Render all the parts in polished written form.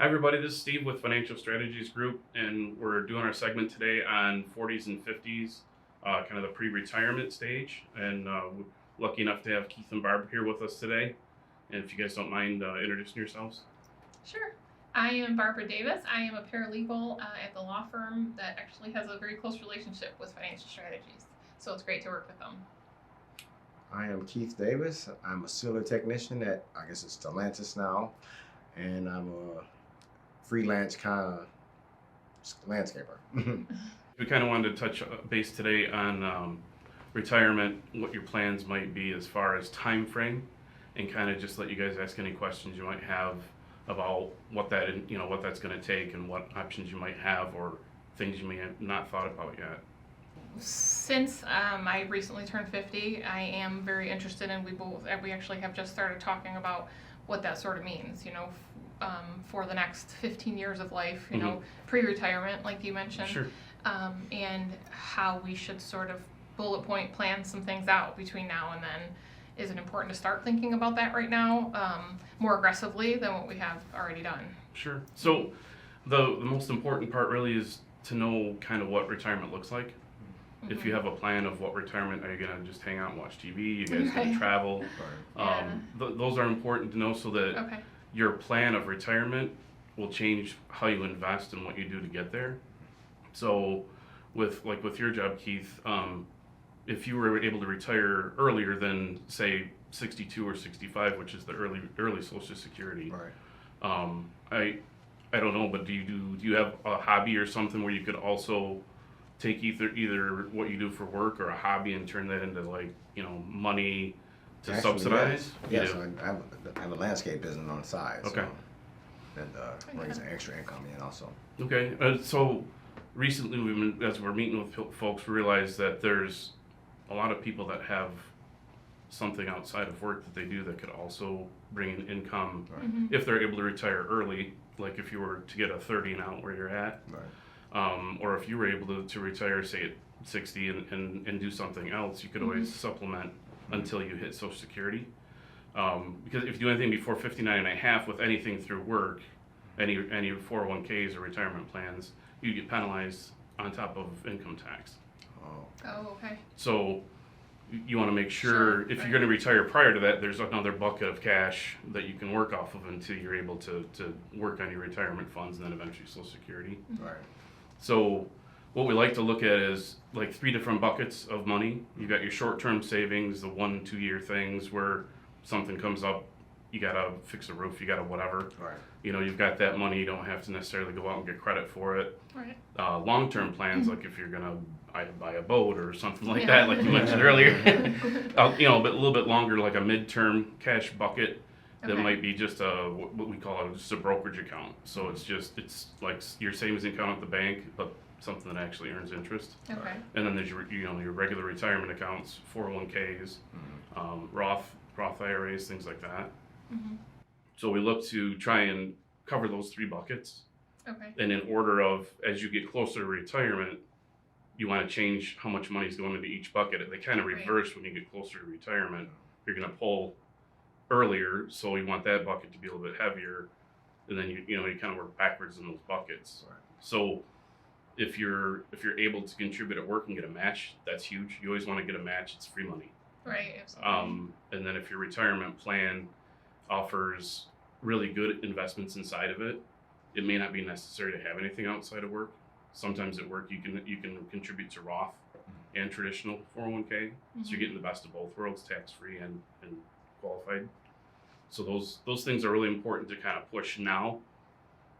Hi, everybody. This is Steve with Financial Strategies Group, and we're doing our segment today on 40s and 50s, kind of the pre-retirement stage. And we're lucky enough to have Keith and Barb here with us today. And if you guys don't mind introducing yourselves. Sure. I am Barbara Davis. I am a paralegal at the law firm that actually has a very close relationship with Financial Strategies. So it's great to work with them. I am Keith Davis. I'm a sealer technician at, I guess it's Stellantis now, and I'm a freelance kind of landscaper. We kind of wanted to touch base today on retirement, what your plans might be as far as time frame, and kind of just let you guys ask any questions you might have about what that's going to take and what options you might have or things you may have not thought about yet. Since I recently turned 50, I am very interested, and we actually have just started talking about what that sort of means, for the next 15 years of life, pre-retirement, like you mentioned. Sure. And how we should sort of bullet point plan some things out between now and then. Is it important to start thinking about that right now more aggressively than what we have already done? Sure. So the most important part really is to know kind of what retirement looks like. Mm-hmm. If you have a plan of what retirement, are you going to just hang out and watch TV? You guys going to travel? Those are important to know so that your plan of retirement will change how you invest and what you do to get there. So with your job, Keith, if you were able to retire earlier than say 62 or 65, which is the early Social Security, Right. I don't know, but do you have a hobby or something where you could also take either what you do for work or a hobby and turn that into money to Actually, subsidize? Yes, I have a landscape business on the side. Okay. So, and brings an extra income in also. Okay, so recently as we're meeting with folks, we realized that there's a lot of people that have something outside of work that they do that could also bring in income if they're able to retire early, like if you were to get a 30 and out where you're at, or if you were able to retire, say at 60 and do something else, you could always supplement until you hit Social Security. Because if you do anything before 59 and a half with anything through work, any 401ks or retirement plans, you get penalized on top of income tax. Oh, okay. So you want to make sure if you're going to retire prior to that, there's another bucket of cash that you can work off of until you're able to work on your retirement funds and then eventually Social Security. Right. So what we like to look at is like 3 different buckets of money. You've got your short-term savings, the 1-2 year things where something comes up, you gotta fix a roof, you gotta whatever. Right. You've got that money, you don't have to necessarily go out and get credit for it. Right. Long-term plans, like if you're gonna buy a boat or something like that, like you mentioned earlier, a little bit longer, like a midterm cash bucket that might be just what we call just a brokerage account. So it's like your savings account at the bank, but something that actually earns interest. Okay. And then there's your regular retirement accounts, 401ks, Roth IRAs, things like that. Mm-hmm. So we look to try and cover those 3 buckets. Okay. And in order of, as you get closer to retirement, you want to change how much money is going into each bucket. They kind of reverse when you get closer to retirement. You're going to pull earlier, so you want that bucket to be a little bit heavier, and then you kind of work backwards in those buckets. Right. So if you're able to contribute at work and get a match, that's huge. You always want to get a match. It's free money. Right. Absolutely. And then if your retirement plan offers really good investments inside of it, it may not be necessary to have anything outside of work. Sometimes at work you can contribute to Roth and traditional 401k, so you're getting the best of both worlds, tax free and qualified. So those things are really important to kind of push now,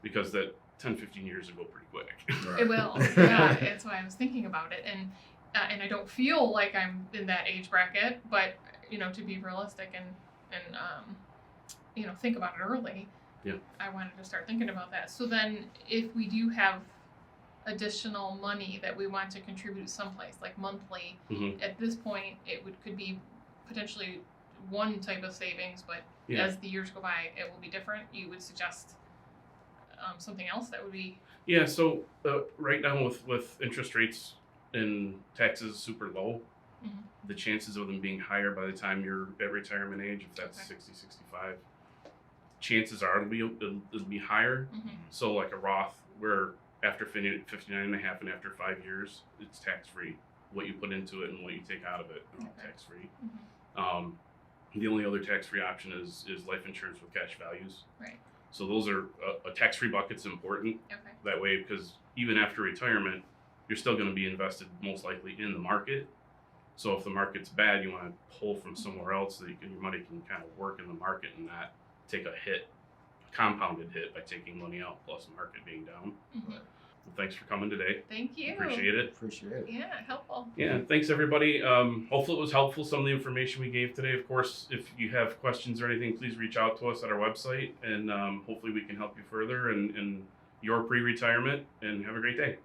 because that 10-15 years will go pretty quick. Right. It will. Yeah, that's why I was thinking about it, and I don't feel like I'm in that age bracket, but to be realistic and think about it early. Yeah. I wanted to start thinking about that. So then, if we do have additional money that we want to contribute someplace, like monthly, at this point, could be potentially one type of savings, but as the years go by, it will be different. You would suggest something else that would be... Yeah, so right now with interest rates and taxes super low, the chances of them being higher by the time you're at retirement age, if that's 60, 65, chances are it'll be higher. Mhm. So like a Roth, where after 59 and a half and after 5 years, it's tax free. What you put into it and what you take out of it, Okay. tax free. Mhm. The only other tax free option is life insurance with cash values. Right. So those are a tax free bucket's important Okay. that way, because even after retirement, you're still going to be invested most likely in the market. So if the market's bad, you want to pull from somewhere else so your money can kind of work in the market and not take a hit, a compounded hit by taking money out plus the market being down. Mhm. Well, thanks for coming today. Thank you. Appreciate it. Appreciate it. Yeah, helpful. Yeah, thanks everybody. Hopefully it was helpful, some of the information we gave today. Of course, if you have questions or anything, please reach out to us at our website, and hopefully we can help you further in your pre-retirement, and have a great day.